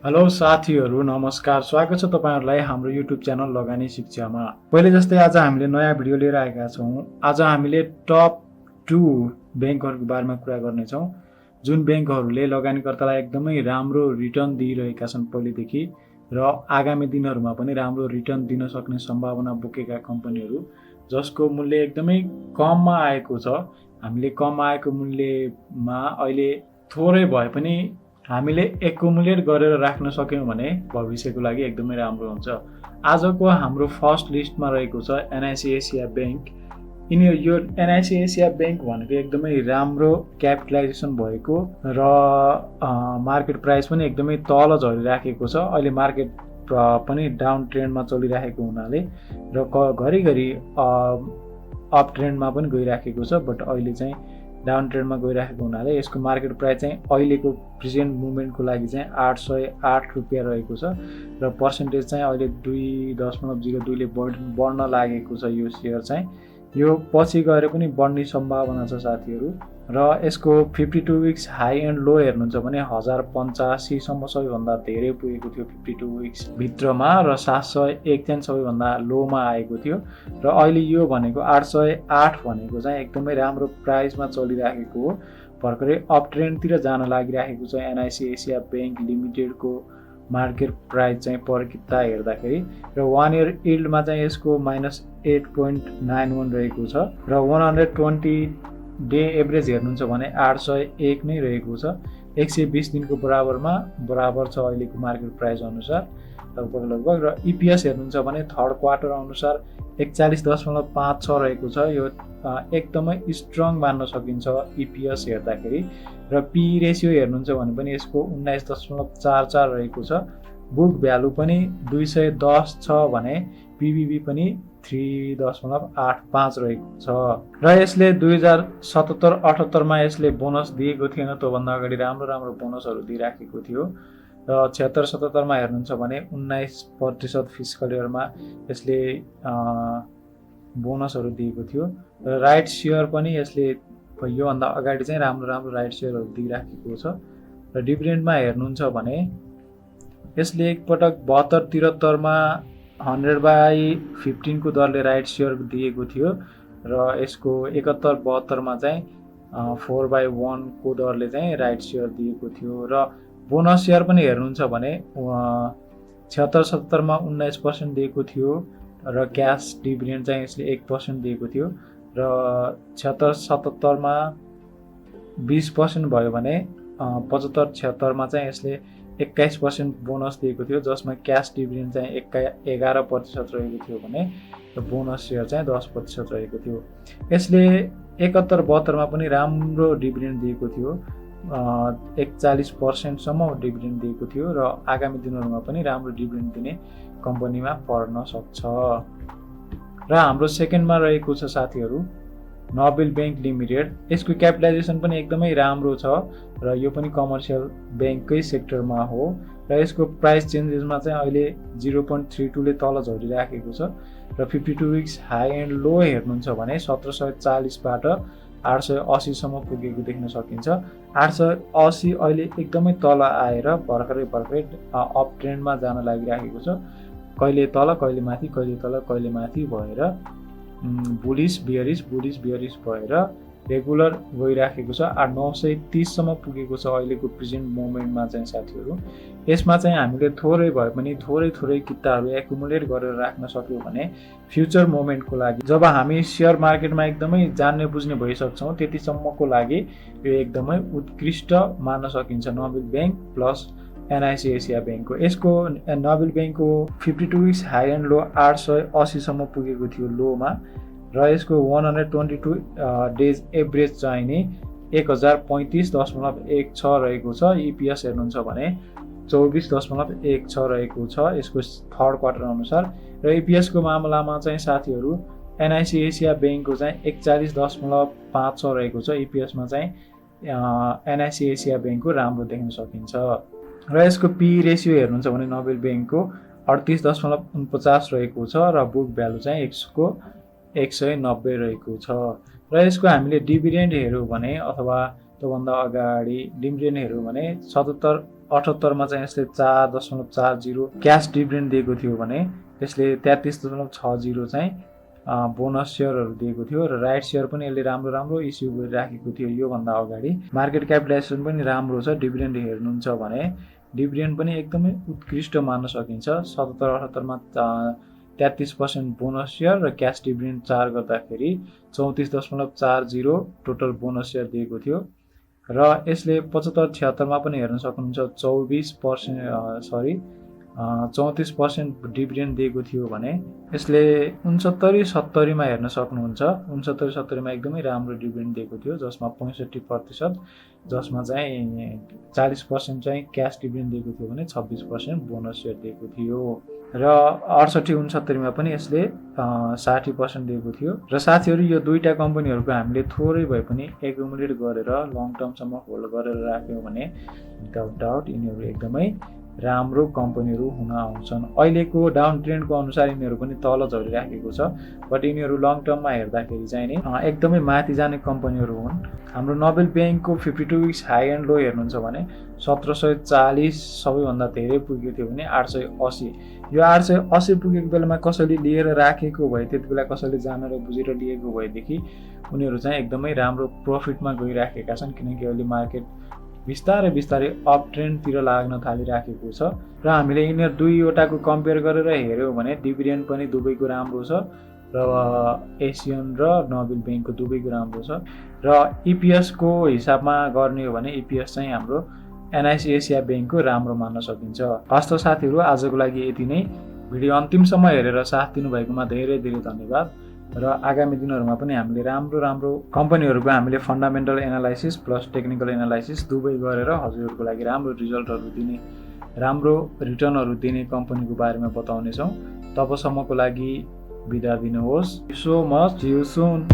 Hello साथीहरू नमस्कार स्वागत छ तपाईहरुलाई हाम्रो युट्युब च्यानल लगानी शिक्षामा। पहिले जस्तै आज हामीले नयाँ भिडियो लिएर आएका छौं। आज हामीले टप 2 बैंकहरुको बारेमा कुरा गर्ने छौं जुन बैंकहरुले लगानीकर्तालाई एकदमै राम्रो रिटर्न दिइरहेका छन् पहिलेदेखि र आगामी दिनहरुमा पनि राम्रो रिटर्न दिन सक्ने सम्भावना बोकेका कम्पनीहरु जसको मूल्य एकदमै कममा आएको छ। हामीले कम आएको मूल्यमा अहिले थोरै भए पनि हामीले एकुमुलेट गरेर राख्न सक्यौं भने भविष्यको लागि एकदमै राम्रो हुन्छ। आजको हाम्रो फर्स्ट लिस्टमा रहेको छ एनआईसी एसिया बैंक। यो एनआईसी एसिया बैंक भनेको एकदमै राम्रो क्यापिटलाइजेसन भएको र मार्केट प्राइस पनि एकदमै तल झरिराखेको छ। अहिले मार्केट पनि डाउन ट्रेन्डमा चलिरहेको हुनाले र घरिघरि अप ट्रेन्डमा पनि गइराखेको छ, बट अहिले चाहिँ डाउन ट्रेन्डमा गइराखेको हुनाले यसको मार्केट प्राइस चाहिँ अहिलेको प्रेजेन्ट मुभमेन्टको लागि चाहिँ 808 रुपैयाँ रहेको छ र पर्सेन्टेज चाहिँ अहिले 2.02 ले बढ्न लागेको छ। यो शेयर चाहिँ यो पछि गएर पनि बढ्ने सम्भावना छ साथीहरु। र यसको 52 विक्स हाई एन्ड लो हेर्नुहुन्छ भने 1085 सम्म सबैभन्दा धेरै पुगेको थियो 52 विक्स भित्रमा र 701 चाहिँ सबैभन्दा लोमा आएको थियो र अहिले यो भनेको 808 भनेको चाहिँ एकदमै राम्रो प्राइसमा चलिराखेको हो। भर्खरै अप ट्रेन्डतिर जान लागिराखेको छ एनआईसी एसिया बैंक लिमिटेडको मार्केट प्राइस चाहिँ पर किता हेर्दाखेरि र 1 इयर यील्डमा चाहिँ यसको -8.91 रहेको छ र 120 डे एभरेज हेर्नुहुन्छ भने 801 नै रहेको छ। 120 दिनको बराबर छ अहिलेको मार्केट प्राइस अनुसार लगभग र ईपीएस हेर्नुहुन्छ भने थर्ड क्वार्टर अनुसार 41.56 रहेको छ। यो एकदमै स्ट्रङ मान्न सकिन्छ ईपीएस हेर्दाखेरि र पी रेशियो हेर्नुहुन्छ भने पनि यसको 19.44 रहेको छ। बुक भ्यालु पनि 210 छ भने पीबीबी पनि 3.85 रहेको छ र यसले 2077-78 मा यसले बोनस दिएको थिएन। त्योभन्दा अगाडि राम्रो बोनसहरु दिइराखेको थियो र 76-77 मा हेर्नुहुन्छ भने 19% फिस्कल इयरमा यसले बोनसहरु दिएको थियो र राइट शेयर पनि यसले यो भन्दा अगाडि चाहिँ राम्रो राइट शेयरहरु दिइराखेको छ र डिभिडेन्डमा हेर्नुहुन्छ भने यसले एक पटक 72-73 मा 100/15 को दरले राइट शेयर दिएको थियो र यसको 71-72 मा चाहिँ 4/1 को दरले चाहिँ राइट शेयर दिएको थियो र बोनस शेयर पनि हेर्नुहुन्छ भने 76-77 मा 19% दिएको थियो र क्याश डिभिडेन्ड चाहिँ यसले 1% दिएको थियो र 76-77 मा 20% भयो भने 75-76 मा चाहिँ यसले 21% बोनस दिएको थियो जसमा क्याश डिभिडेन्ड चाहिँ 11% रहेको थियो भने र बोनस शेयर चाहिँ 10% रहेको थियो। यसले 71-72 मा पनि राम्रो डिभिडेन्ड दिएको थियो, 41% सम्म डिभिडेन्ड दिएको थियो र आगामी दिनहरुमा पनि राम्रो डिभिडेन्ड दिने कम्पनीमा पर्न सक्छ। र हाम्रो सेकेन्डमा रहेको छ साथीहरु नाबिल बैंक लिमिटेड। यसको क्यापिटलाइजेसन पनि एकदमै राम्रो छ र यो पनि कमर्शियल बैंककै सेक्टरमा हो र यसको प्राइस चेन्जेसमा चाहिँ अहिले 0.32 ले तल झरिराखेको छ र 52 विक्स हाई एन्ड लो हेर्नुहुन्छ भने 1740 बाट 880 सम्म पुगेको देख्न सकिन्छ। 880 अहिले एकदमै तल आएर भर्खरै अप ट्रेन्डमा जान लागिराखेको छ। कहिले तल कहिले माथि कहिले तल कहिले माथि भएर बुलिश बियरिश भएर रेगुलर गइराखेको छ। 930 सम्म पुगेको छ अहिलेको प्रेजेन्ट मोमेन्टमा चाहिँ साथीहरु। यसमा चाहिँ हामीले थोरै भए पनि थोरै किताहरु एकुमुलेट गरेर राख्न सक्यौं भने फ्युचर मोमेन्टको लागि जब हामी शेयर मार्केटमा एकदमै जान्ने बुझ्ने भइसक्छौं त्यतिसम्मको लागि यो एकदमै उत्कृष्ट मान्न सकिन्छ Nabil bank plus NIC Asia बैंकको। यसको नाबिल बैंकको 52 विक्स हाई एन्ड लो 880 सम्म पुगेको थियो लोमा र यसको 122 डेज एभरेज चाहिँ नि 1035.16 रहेको छ। ईपीएस हेर्नुहुन्छ भने 24.16 रहेको छ यसको थर्ड क्वार्टर अनुसार र ईपीएस को मामलामा चाहिँ साथीहरु एनआईसी एसिया बैंकको चाहिँ 41.56 रहेको छ। ईपीएस मा चाहिँ एनआईसी एसिया बैंकको राम्रो देख्न सकिन्छ र यसको पी रेशियो हेर्नुहुन्छ भने नाबिल बैंकको 38.49 रहेको छ र बुक भ्यालु चाहिँ यसको 190 रहेको छ र यसको हामीले डिभिडेन्ड हेर्यौं भने अथवा त्योभन्दा अगाडि डिभिडेन्ड हेऱ्यौँ भने 77-78 मा चाहिँ यसले 4.40 क्यास डिभिडेन्ड दिएको थियो भने यसले 33.60 चाहिँ बोनस सेयरहरू दिएको थियो र राइट सेयर पनि यसले राम्रो इस्यु गरिराखेको थियो योभन्दा अगाडि। मार्केट क्यापिटलाइजेसन पनि राम्रो छ। डिभिडेन्ड हेर्नुहुन्छ भने डिभिडेन्ड पनि एकदमै उत्कृष्ट मान्न सकिन्छ। 77-78 मा 33% बोनस सेयर र क्यास डिभिडेन्ड 4 गर्दाखेरि 34.40 टोटल बोनस सेयर दिएको थियो र यसले 75-76 मा पनि हेर्न सक्नुहुन्छ 34% डिभिडेन्ड दिएको थियो भने यसले 69-70 मा हेर्न सक्नुहुन्छ। 69-70 मा एकदमै राम्रो डिभिडेन्ड दिएको थियो जसमा 65%, जसमा चाहिँ 40% चाहिँ क्यास डिभिडेन्ड दिएको थियो भने 26% बोनस सेयर दिएको थियो र 68-69 मा पनि यसले 60% दिएको थियो। र साथीहरू यो दुईटा कम्पनीहरूको हामीले थोरै भए पनि एकुमुलेट गरेर लङ टर्मसम्म होल्ड गरेर राख्यौँ भने विदाउट डाउट यिनीहरू एकदमै राम्रो कम्पनीहरू हुन आउँछन्। अहिलेको डाउन ट्रेन्डको अनुसार यिनीहरू पनि तल झरिराखेको छ, बट यिनीहरू लङ टर्ममा हेर्दाखेरि चाहिँ नि एकदमै माथि जाने कम्पनीहरू हुन्। हाम्रो नबेल ब्याङ्कको 52 विक्स हाई एन्ड लो हेर्नुहुन्छ भने 1740 सबैभन्दा धेरै पुगेको थियो भने 880। यो 880 पुगेको बेलामा कसैले लिएर राखेको भए, त्यति बेला कसैले जानेर बुझेर लिएको भएदेखि उनीहरू चाहिँ एकदमै राम्रो प्रफिटमा गइराखेका छन्, किनकि अहिले मार्केट बिस्तारै अप ट्रेन्डतिर लाग्न थालिराखेको छ र हामीले यिनीहरू दुईवटाको कम्पेयर गरेर हेऱ्यौँ भने डिभिडेन्ड पनि दुवैको राम्रो छ र एसियन र नबेल ब्याङ्कको दुवैको राम्रो छ र इपिएस को हिसाबमा गर्ने हो भने इपिएस चाहिँ हाम्रो एनआइसी एसिया ब्याङ्कको राम्रो मान्न सकिन्छ। हस्त साथीहरू, आजको लागि यति नै। भिडियो अन्तिमसम्म हेरेर साथ दिनुभएकोमा धेरै धन्यवाद र आगामी दिनहरूमा पनि हामीले राम्रो कम्पनीहरूको हामीले fundamental analysis plus technical analysis दुवै गरेर हजुरहरूको लागि राम्रो रिजल्टहरू दिने, राम्रो रिटर्नहरू दिने कम्पनीको बारेमा बताउनेछौँ। तबसम्मको लागि बिदा दिनुहोस्। So much, see you soon.